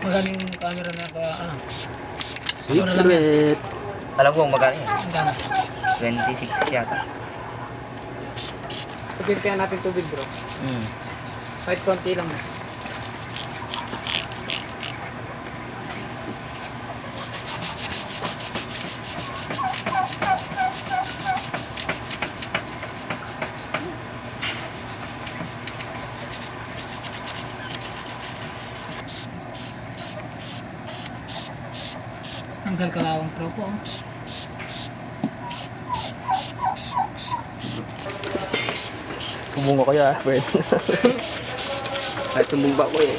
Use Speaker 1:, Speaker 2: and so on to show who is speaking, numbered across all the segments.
Speaker 1: Magaling yung camera na kaya ano.
Speaker 2: Secret.
Speaker 3: Alam ko kung magkano yun.
Speaker 1: Hanggang.
Speaker 3: 26 yata.
Speaker 1: Pagpimpihan natin tubig bro. Kahit konti lang. Tanggal kalawang tropo.
Speaker 2: Sumbong ko kaya, friend.
Speaker 3: Ay, tumbong ba ko eh.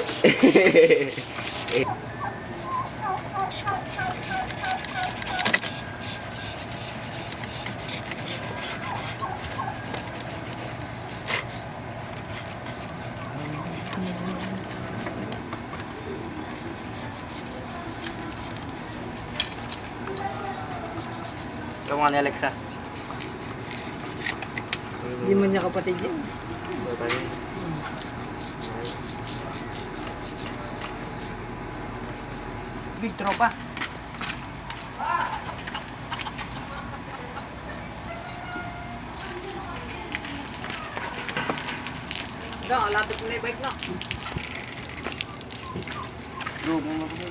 Speaker 3: Ito mga ni Alexa.
Speaker 1: Hindi man niya kapatid yan. Big tropa. Ikaw, lapit mo na yung bike na.
Speaker 3: Bro, mo ko.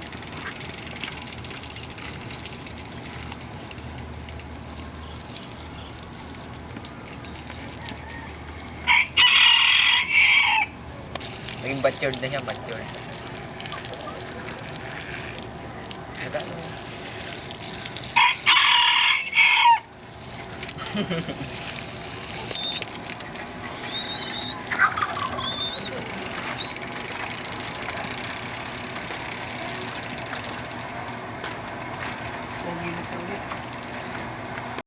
Speaker 3: Naging backyard na siya, backyard.
Speaker 1: Pogi na to.